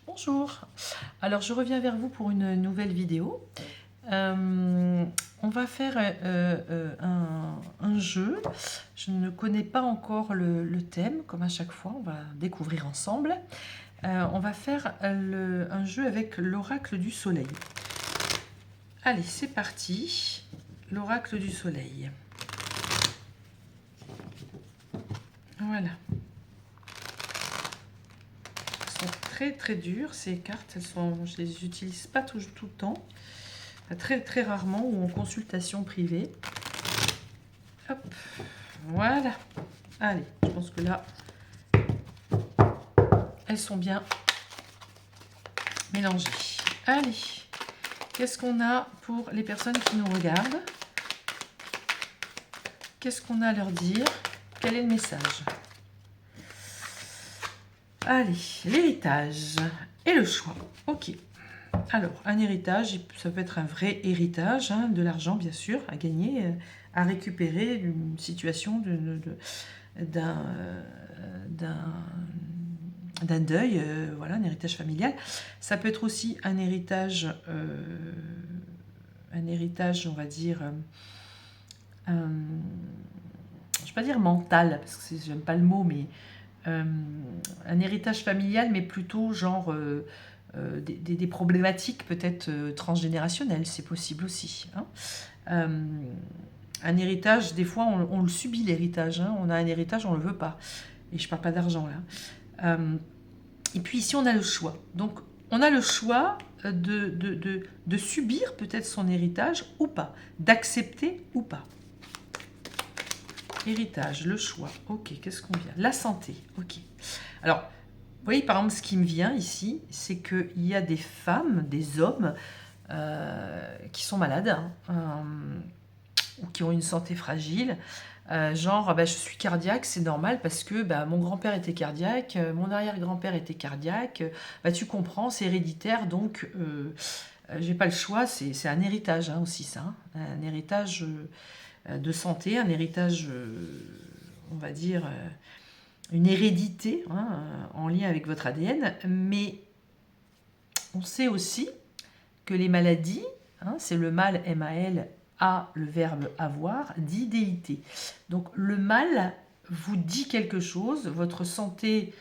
Bonjour, alors je reviens vers vous pour une nouvelle vidéo. On va faire un jeu. Je ne connais pas encore le thème, comme à chaque fois, on va découvrir ensemble. On va faire un jeu avec l'oracle du soleil. Allez, c'est parti, l'oracle du soleil. Voilà. Très très dures ces cartes, je les utilise pas tout le temps, très très rarement ou en consultation privée. Hop, voilà. Allez, je pense que là, elles sont bien mélangées. Allez, qu'est-ce qu'on a pour les personnes qui nous regardent? Qu'est-ce qu'on a à leur dire? Quel est le message? Allez, l'héritage et le choix. Ok. Alors, un héritage, ça peut être un vrai héritage, hein, de l'argent bien sûr, à gagner, à récupérer, une situation d'un deuil, voilà, un héritage familial. Ça peut être aussi un héritage, on va dire, je ne vais pas dire mental, parce que j'aime pas le mot, mais un héritage familial, mais plutôt genre des problématiques peut-être transgénérationnelles, c'est possible aussi. Hein. Un héritage, des fois, on le subit, l'héritage. Hein. On a un héritage, on ne le veut pas. Et je ne parle pas d'argent, là. Et puis ici, on a le choix. Donc, on a le choix de subir peut-être son héritage ou pas, d'accepter ou pas. Héritage, le choix. Ok, qu'est-ce qu'on vient? La santé. Ok. Alors, vous voyez, par exemple, ce qui me vient ici, c'est qu'il y a des femmes, des hommes qui sont malades, hein, ou qui ont une santé fragile. Genre, je suis cardiaque, c'est normal parce que mon grand-père était cardiaque, mon arrière-grand-père était cardiaque. Tu comprends, c'est héréditaire, donc j'ai pas le choix. C'est un héritage, hein, aussi, ça. Hein. Un héritage de santé, un héritage, on va dire, une hérédité, hein, en lien avec votre ADN. Mais on sait aussi que les maladies, hein, c'est le mal, M-A-L, a le verbe avoir, dit déité. Donc le mal vous dit quelque chose, votre santé,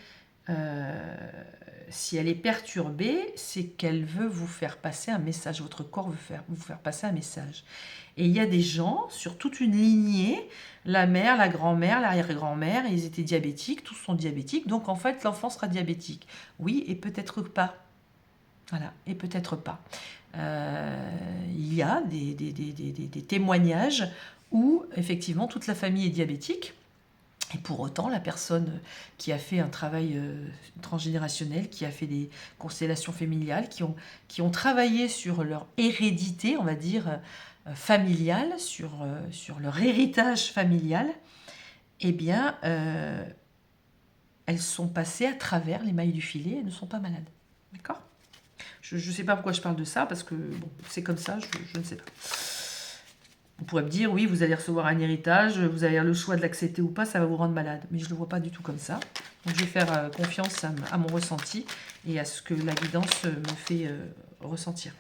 si elle est perturbée, c'est qu'elle veut vous faire passer un message, votre corps veut vous faire passer un message. Et il y a des gens, sur toute une lignée, la mère, la grand-mère, l'arrière-grand-mère, ils étaient diabétiques, tous sont diabétiques, donc en fait l'enfant sera diabétique. Oui, et peut-être pas. Voilà, et peut-être pas. Il y a des témoignages où effectivement toute la famille est diabétique. Et pour autant, la personne qui a fait un travail transgénérationnel, qui a fait des constellations familiales, qui ont travaillé sur leur hérédité, on va dire, familiale, sur leur héritage familial, eh bien, elles sont passées à travers les mailles du filet et ne sont pas malades. D'accord ? Je ne sais pas pourquoi je parle de ça, parce que bon, c'est comme ça, je ne sais pas. On pourrait me dire, oui, vous allez recevoir un héritage, vous avez le choix de l'accepter ou pas, ça va vous rendre malade. Mais je ne le vois pas du tout comme ça. Donc je vais faire confiance à mon ressenti et à ce que la guidance me fait ressentir.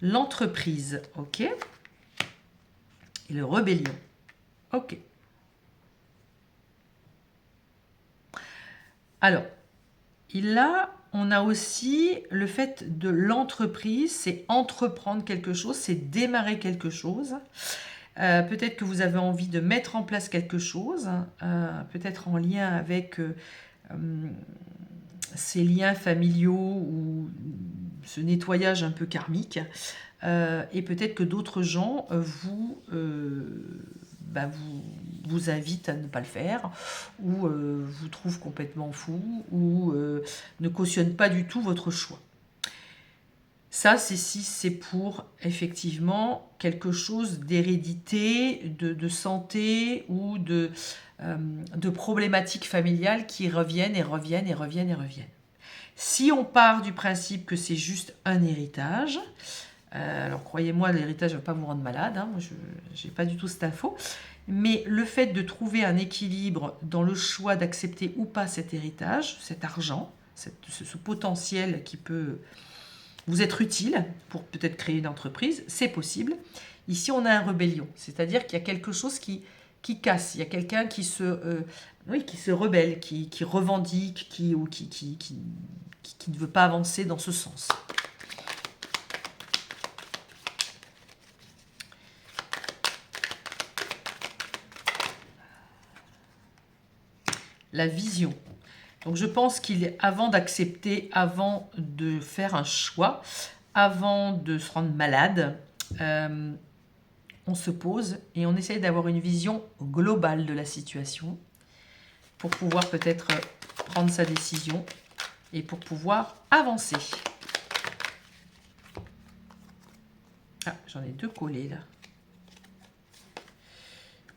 L'entreprise, ok. Et le rébellion, ok. Alors, là, on a aussi le fait de l'entreprise, c'est entreprendre quelque chose, c'est démarrer quelque chose. Peut-être que vous avez envie de mettre en place quelque chose, peut-être en lien avec ces liens familiaux ou ce nettoyage un peu karmique. Et peut-être que d'autres gens vous invitent à ne pas le faire, ou vous trouvent complètement fou, ou ne cautionnent pas du tout votre choix. Ça, c'est si c'est pour effectivement quelque chose d'hérédité, de santé ou de problématiques familiales qui reviennent et reviennent et reviennent et reviennent. Si on part du principe que c'est juste un héritage, alors croyez-moi, l'héritage ne va pas vous rendre malade, hein, moi je n'ai pas du tout cette info, mais le fait de trouver un équilibre dans le choix d'accepter ou pas cet héritage, cet argent, ce potentiel qui peut vous être utile pour peut-être créer une entreprise, c'est possible. Ici, on a un rébellion, c'est-à-dire qu'il y a quelque chose qui casse, il y a quelqu'un qui se rebelle, qui revendique, qui ne veut pas avancer dans ce sens. La vision. Donc je pense qu'il est, avant d'accepter, avant de faire un choix, avant de se rendre malade, on se pose et on essaye d'avoir une vision globale de la situation pour pouvoir peut-être prendre sa décision et pour pouvoir avancer. Ah, j'en ai 2 collés là.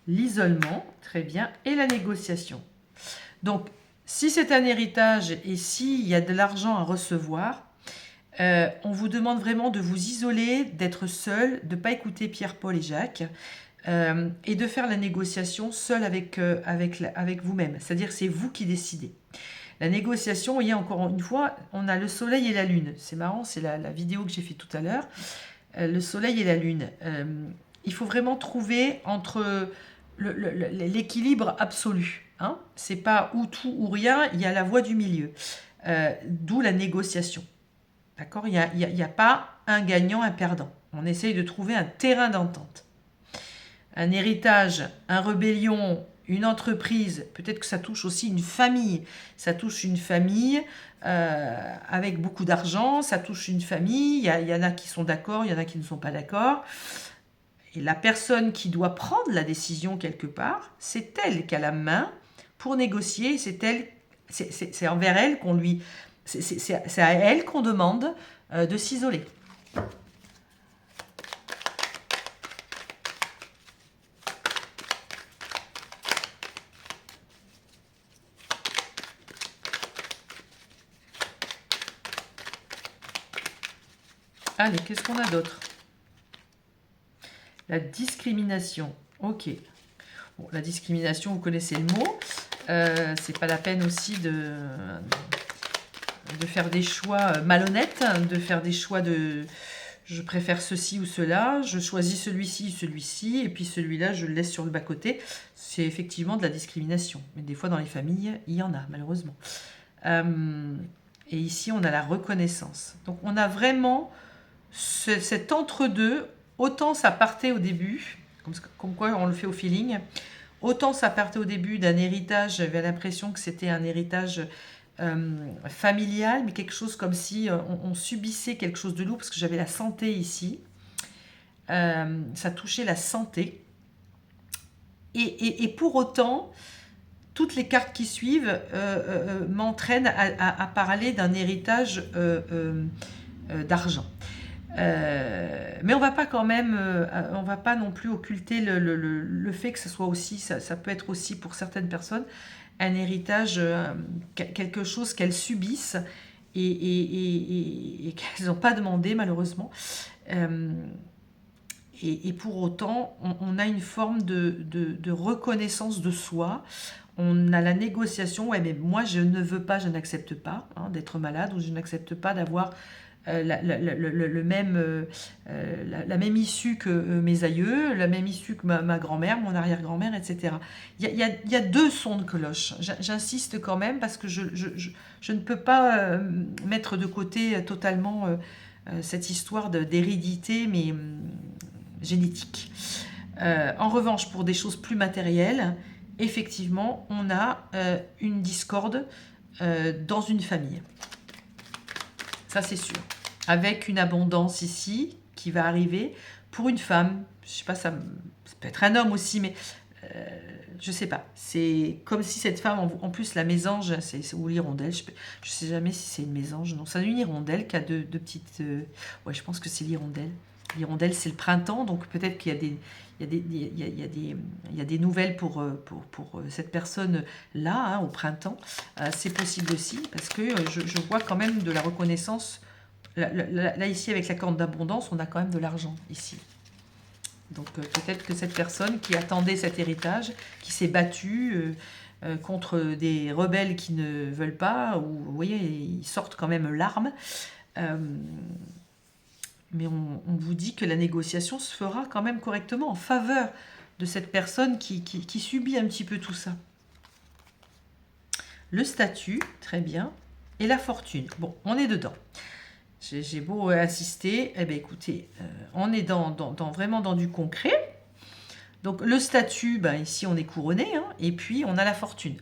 L'isolement, très bien, et la négociation. Donc, si c'est un héritage et s'il y a de l'argent à recevoir, on vous demande vraiment de vous isoler, d'être seul, de ne pas écouter Pierre, Paul et Jacques, et de faire la négociation seul avec vous-même. C'est-à-dire c'est vous qui décidez. La négociation, vous voyez, encore une fois, on a le soleil et la lune. C'est marrant, c'est la vidéo que j'ai fait tout à l'heure. Le soleil et la lune. Il faut vraiment trouver entre l'équilibre absolu. Hein, c'est pas ou tout ou rien, il y a la voie du milieu. D'où la négociation. D'accord ? Il n'y a pas un gagnant, un perdant. On essaye de trouver un terrain d'entente. Un héritage, un rébellion, une entreprise, peut-être que ça touche aussi une famille. Ça touche une famille avec beaucoup d'argent, ça touche une famille, il y en a qui sont d'accord, il y en a qui ne sont pas d'accord. Et la personne qui doit prendre la décision quelque part, c'est elle qui a la main pour négocier, c'est envers elle qu'on lui... C'est à elle qu'on demande de s'isoler. Allez, qu'est-ce qu'on a d'autre? La discrimination. Ok. Bon, la discrimination, vous connaissez le mot. C'est pas la peine aussi de faire des choix malhonnêtes, de faire des choix de je préfère ceci ou cela, je choisis celui-ci ou celui-ci, et puis celui-là, je le laisse sur le bas-côté. C'est effectivement de la discrimination. Mais des fois, dans les familles, il y en a, malheureusement. Et ici, on a la reconnaissance. Donc, on a vraiment cet entre-deux. Autant ça partait au début, comme quoi on le fait au feeling, autant ça partait au début d'un héritage, j'avais l'impression que c'était un héritage familial, mais quelque chose comme si on subissait quelque chose de lourd, parce que j'avais la santé ici. Ça touchait la santé. Et pour autant, toutes les cartes qui suivent m'entraînent à parler d'un héritage d'argent. Mais on va pas quand même, on va pas non plus occulter le fait que ça soit aussi, ça peut être aussi pour certaines personnes un héritage, quelque chose qu'elles subissent et qu'elles n'ont pas demandé malheureusement. Et pour autant, on a une forme de reconnaissance de soi. On a la négociation, ouais, mais moi je ne veux pas, je n'accepte pas d'être malade, ou je n'accepte pas d'avoir la même issue que mes aïeux, la même issue que ma grand-mère, mon arrière-grand-mère, etc. Il y a 2 sons de cloche. J'insiste quand même parce que je ne peux pas mettre de côté totalement cette histoire d'hérédité, mais génétique. En revanche, pour des choses plus matérielles, effectivement, on a une discorde dans une famille. Ça, c'est sûr. Avec une abondance ici qui va arriver pour une femme. Je sais pas, ça peut être un homme aussi, mais je sais pas. C'est comme si cette femme, en plus la mésange, ou l'hirondelle, je sais jamais si c'est une mésange. Non, c'est une hirondelle qui a deux petites... ouais, je pense que c'est l'hirondelle. L'hirondelle, c'est le printemps, donc peut-être qu'il y a des... Il y a des nouvelles pour cette personne-là, au printemps. C'est possible aussi, parce que je vois quand même de la reconnaissance. Là, ici, avec la corde d'abondance, on a quand même de l'argent, ici. Donc, peut-être que cette personne qui attendait cet héritage, qui s'est battue, contre des rebelles qui ne veulent pas, ou vous voyez, ils sortent quand même l'arme. Mais on vous dit que la négociation se fera quand même correctement en faveur de cette personne qui subit un petit peu tout ça. Le statut, très bien, et la fortune. Bon, on est dedans. J'ai beau insister, eh bien écoutez, on est vraiment dans du concret. Donc le statut, ben, ici on est couronné, hein, et puis on a la fortune.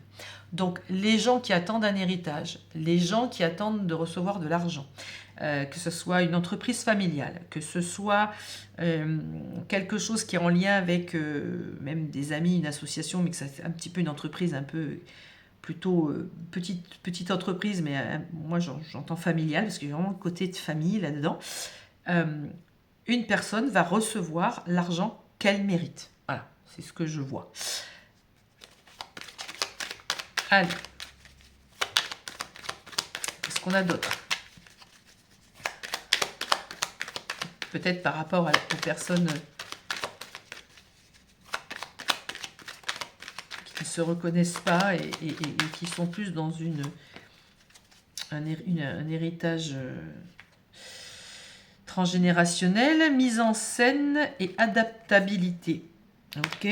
Donc les gens qui attendent un héritage, les gens qui attendent de recevoir de l'argent, que ce soit une entreprise familiale, que ce soit quelque chose qui est en lien avec même des amis, une association, mais que c'est un petit peu une entreprise un peu plutôt petite entreprise, mais moi j'entends familiale, parce qu'il y a vraiment le côté de famille là-dedans. Une personne va recevoir l'argent qu'elle mérite. Voilà, c'est ce que je vois. Allez. Qu'est-ce qu'on a d'autre? Peut-être par rapport aux personnes qui ne se reconnaissent pas et qui sont plus dans un héritage transgénérationnel, mise en scène et adaptabilité. Ok.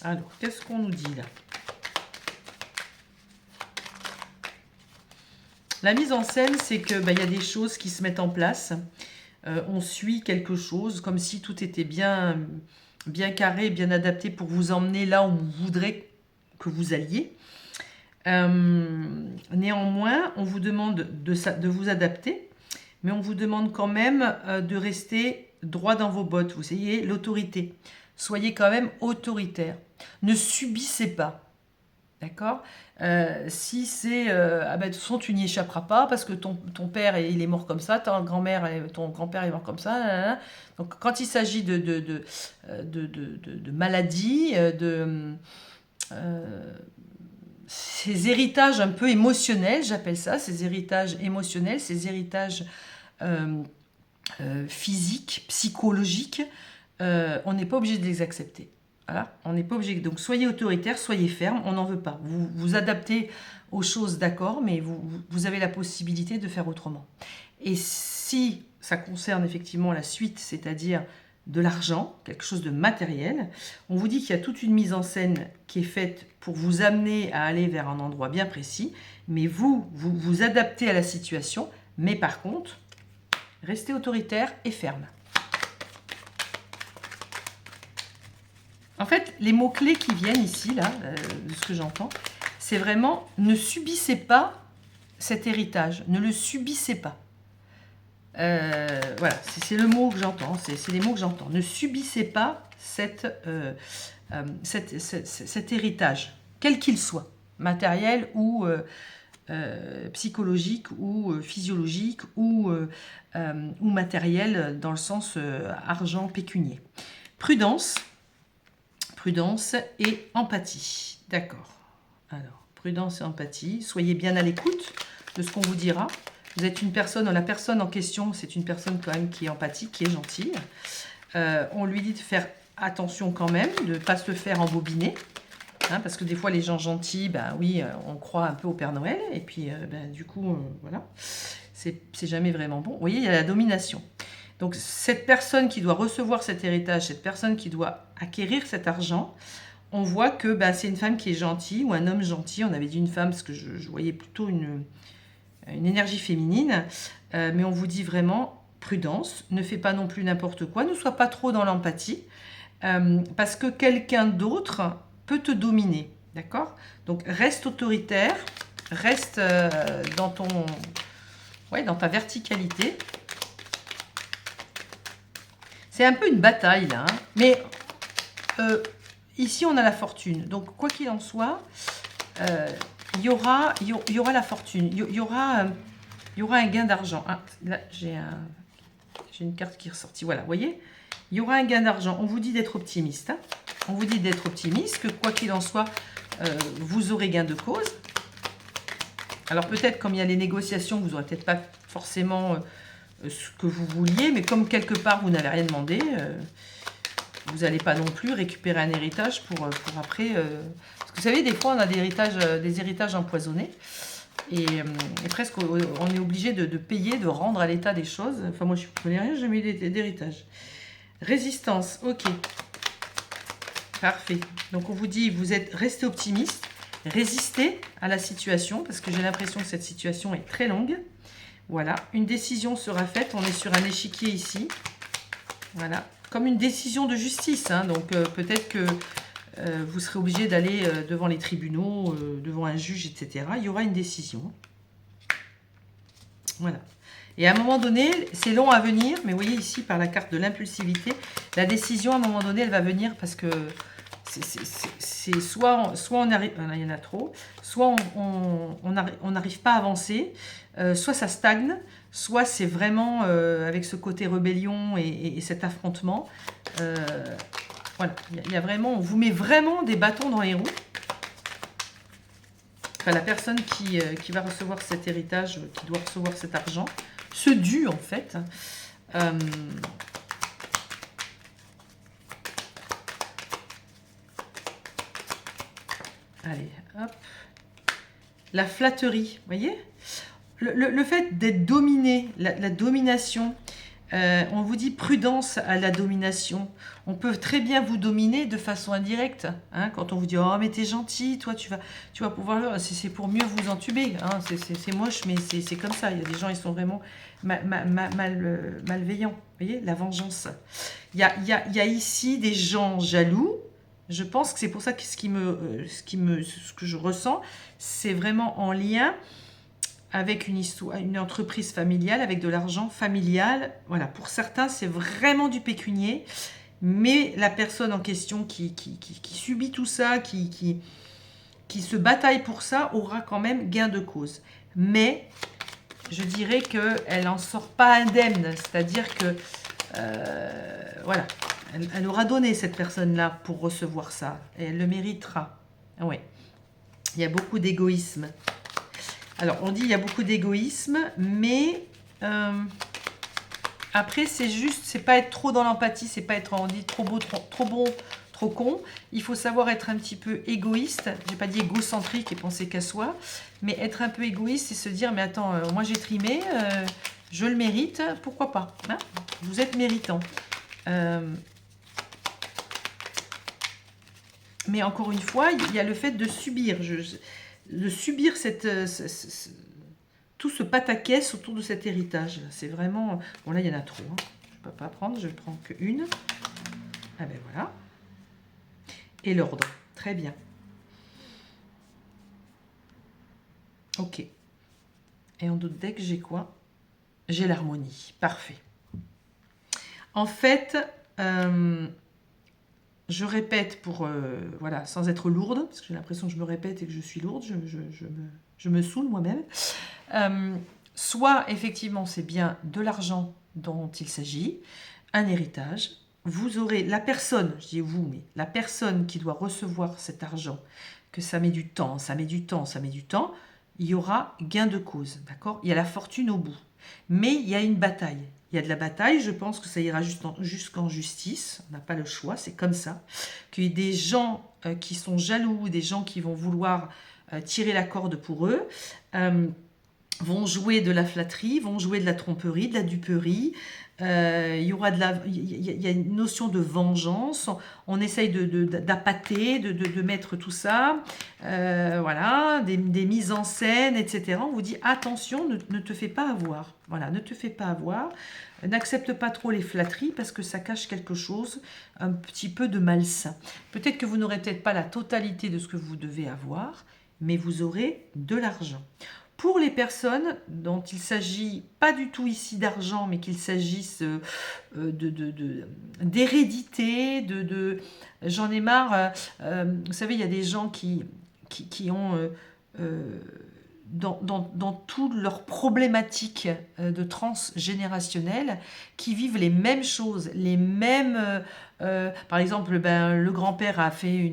Alors, qu'est-ce qu'on nous dit là? La mise en scène, c'est que y a des choses qui se mettent en place. On suit quelque chose, comme si tout était bien carré, bien adapté pour vous emmener là où vous voudrez que vous alliez. Néanmoins, on vous demande de vous adapter, mais on vous demande quand même de rester droit dans vos bottes. Vous voyez, l'autorité. Soyez quand même autoritaire. Ne subissez pas. D'accord? Si c'est de toute façon tu n'y échapperas pas parce que ton père il est mort comme ça, ton grand-père est mort comme ça. Là, là. Donc quand il s'agit de maladies, ces héritages un peu émotionnels, j'appelle ça, ces héritages émotionnels, ces héritages physiques, psychologiques, on n'est pas obligé de les accepter. Voilà, on n'est pas obligé. Donc soyez autoritaire, soyez ferme, on n'en veut pas. Vous vous adaptez aux choses, d'accord, mais vous avez la possibilité de faire autrement. Et si ça concerne effectivement la suite, c'est-à-dire de l'argent, quelque chose de matériel, on vous dit qu'il y a toute une mise en scène qui est faite pour vous amener à aller vers un endroit bien précis, mais vous adaptez à la situation, mais par contre, restez autoritaire et ferme. En fait, les mots-clés qui viennent ici, là, de ce que j'entends, c'est vraiment ne subissez pas cet héritage. Ne le subissez pas. Voilà, c'est le mot que j'entends. C'est les mots que j'entends. Ne subissez pas cet héritage, quel qu'il soit, matériel ou psychologique ou physiologique ou matériel dans le sens argent pécunier. Prudence et empathie. D'accord. Alors, prudence et empathie. Soyez bien à l'écoute de ce qu'on vous dira. Vous êtes une personne, la personne en question, c'est une personne quand même qui est empathique, qui est gentille. On lui dit de faire attention quand même, de ne pas se le faire embobiner. Hein, parce que des fois, les gens gentils, oui, on croit un peu au Père Noël. Et puis, du coup, voilà, c'est jamais vraiment bon. Vous voyez, il y a la domination. Donc, cette personne qui doit recevoir cet héritage, cette personne qui doit acquérir cet argent, on voit que c'est une femme qui est gentille ou un homme gentil. On avait dit une femme parce que je voyais plutôt une énergie féminine. Mais on vous dit vraiment prudence, ne fais pas non plus n'importe quoi, ne sois pas trop dans l'empathie parce que quelqu'un d'autre peut te dominer. D'accord? Donc, reste autoritaire, reste dans ta verticalité. C'est un peu une bataille, là. Hein. Mais ici, on a la fortune. Donc, quoi qu'il en soit, il y aura la fortune. Il y aura un gain d'argent. Ah, là, j'ai une carte qui est ressortie. Voilà, vous voyez? Il y aura un gain d'argent. On vous dit d'être optimiste. Hein. On vous dit d'être optimiste, que quoi qu'il en soit, vous aurez gain de cause. Alors, peut-être, comme il y a les négociations, vous n'aurez peut-être pas forcément... ce que vous vouliez, mais comme quelque part vous n'avez rien demandé, vous n'allez pas non plus récupérer un héritage pour après... parce que vous savez, des fois, on a des héritages empoisonnés. Et presque, on est obligé de payer, de rendre à l'état des choses. Enfin, moi, je ne connais rien, j'ai jamais eu d'héritage. Résistance, ok. Parfait. Donc, on vous dit, vous êtes resté optimiste, résistez à la situation, parce que j'ai l'impression que cette situation est très longue. Voilà, une décision sera faite. On est sur un échiquier ici. Voilà, comme une décision de justice. Hein. Donc, peut-être que vous serez obligé d'aller devant les tribunaux, devant un juge, etc. Il y aura une décision. Voilà. Et à un moment donné, c'est long à venir, mais vous voyez ici, par la carte de l'impulsivité, la décision, à un moment donné, elle va venir parce que c'est soit on arrive, il y en a trop, soit on n'arrive pas à avancer, soit ça stagne, soit c'est vraiment avec ce côté rébellion et cet affrontement. Voilà, il y a vraiment, on vous met vraiment des bâtons dans les roues. Enfin, la personne qui va recevoir cet héritage, qui doit recevoir cet argent, ce dû en fait. Allez, hop. La flatterie, vous voyez, le fait d'être dominé, la domination, on vous dit prudence à la domination. On peut très bien vous dominer de façon indirecte. Hein, quand on vous dit « Oh, mais t'es gentil, toi, tu vas pouvoir... » C'est pour mieux vous entuber. Hein, c'est moche, mais c'est comme ça. Il y a des gens, ils sont vraiment malveillants. Vous voyez, la vengeance. Il y a ici des gens jaloux. Je pense que c'est pour ça que ce que je ressens, c'est vraiment en lien avec une histoire, une entreprise familiale, avec de l'argent familial. Voilà, pour certains, c'est vraiment du pécunier, mais la personne en question qui subit tout ça, qui se bataille pour ça, aura quand même gain de cause. Mais je dirais qu'elle n'en sort pas indemne, c'est-à-dire que, voilà, elle aura donné cette personne-là pour recevoir ça, et elle le méritera. Oui, il y a beaucoup d'égoïsme. Alors, on dit il y a beaucoup d'égoïsme, mais après, c'est juste, c'est pas être trop dans l'empathie, c'est pas être, on dit, trop beau, trop bon, trop con. Il faut savoir être un petit peu égoïste. J'ai pas dit égocentrique et penser qu'à soi, mais être un peu égoïste et se dire, mais attends, moi j'ai trimé, je le mérite, pourquoi pas, hein? Vous êtes méritant. Mais encore une fois, il y a le fait de subir. De subir tout ce pataquès autour de cet héritage. C'est vraiment... Bon, là, il y en a trop. Hein. Je ne peux pas prendre, je ne prends qu'une. Ah ben voilà. Et l'ordre. Très bien. Ok. Et en d'autres decks, j'ai quoi? J'ai l'harmonie. Parfait. En fait... je répète pour, voilà, sans être lourde, parce que j'ai l'impression que je me répète et que je suis lourde, je me saoule moi-même. Soit, effectivement, c'est bien de l'argent dont il s'agit, un héritage. Vous aurez la personne, je dis vous, mais la personne qui doit recevoir cet argent, que ça met du temps, ça met du temps, ça met du temps, il y aura gain de cause, d'accord? Il y a la fortune au bout. Mais il y a une bataille. Il y a de la bataille, je pense que ça ira jusqu'en justice, on n'a pas le choix, c'est comme ça. Qu'il y ait des gens qui sont jaloux, des gens qui vont vouloir tirer la corde pour eux, vont jouer de la flatterie, vont jouer de la tromperie, de la duperie. Il y a une notion de vengeance, on essaye d'appâter, de mettre tout ça, voilà, des mises en scène, etc. On vous dit attention, ne te fais pas avoir, voilà, ne te fais pas avoir, n'accepte pas trop les flatteries parce que ça cache quelque chose, un petit peu de malsain. Peut-être que vous n'aurez peut-être pas la totalité de ce que vous devez avoir, mais vous aurez de l'argent. Pour les personnes dont il s'agit pas du tout ici d'argent, mais qu'il s'agisse d'hérédité, j'en ai marre. Vous savez, il y a des gens qui ont, dans toutes leurs problématiques de transgénérationnelles, qui vivent les mêmes choses, les mêmes... par exemple, le grand-père a fait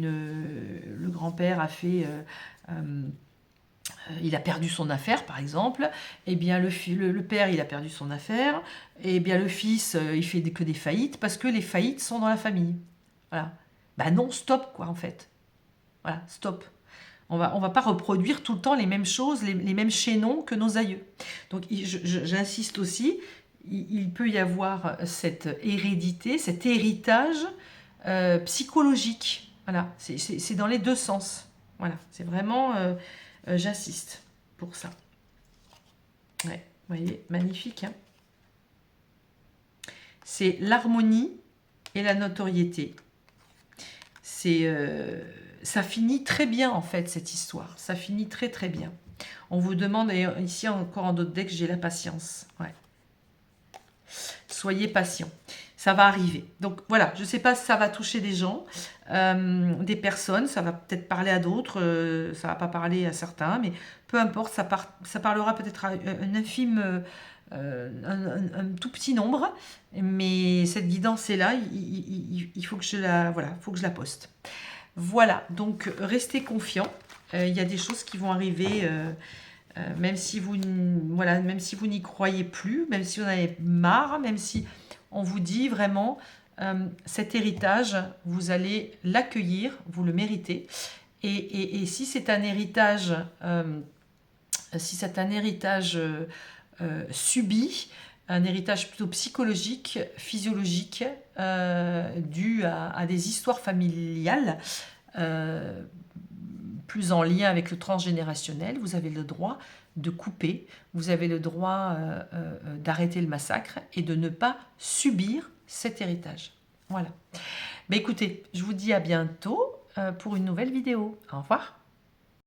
il a perdu son affaire, par exemple. Eh bien, le père, il a perdu son affaire. Eh bien, le fils, il fait que des faillites parce que les faillites sont dans la famille. Voilà. Bah non, stop, quoi, en fait. Voilà, stop. On va pas reproduire tout le temps les mêmes choses, les mêmes chaînons que nos aïeux. Donc, j'insiste aussi, il peut y avoir cette hérédité, cet héritage psychologique. Voilà, c'est dans les deux sens. Voilà, c'est vraiment, j'insiste pour ça. Ouais, vous voyez, magnifique. Hein, c'est l'harmonie et la notoriété. Ça finit très bien en fait cette histoire. Ça finit très très bien. On vous demande, et ici encore en d'autres decks, j'ai la patience. Ouais. Soyez patient. Ça va arriver. Donc voilà, je ne sais pas si ça va toucher des gens, des personnes, ça va peut-être parler à d'autres, ça ne va pas parler à certains, mais peu importe, ça parlera peut-être à un infime, un tout petit nombre, mais cette guidance est là, il faut que voilà, faut que je la poste. Voilà, donc restez confiants, il y a des choses qui vont arriver, même si vous n'y croyez plus, même si vous en avez marre, même si on vous dit vraiment, cet héritage, vous allez l'accueillir, vous le méritez. Et si c'est un héritage, subi, un héritage plutôt psychologique, physiologique, dû à des histoires familiales, plus en lien avec le transgénérationnel, vous avez le droit de couper, vous avez le droit d'arrêter le massacre et de ne pas subir cet héritage. Voilà. Mais écoutez, je vous dis à bientôt pour une nouvelle vidéo. Au revoir.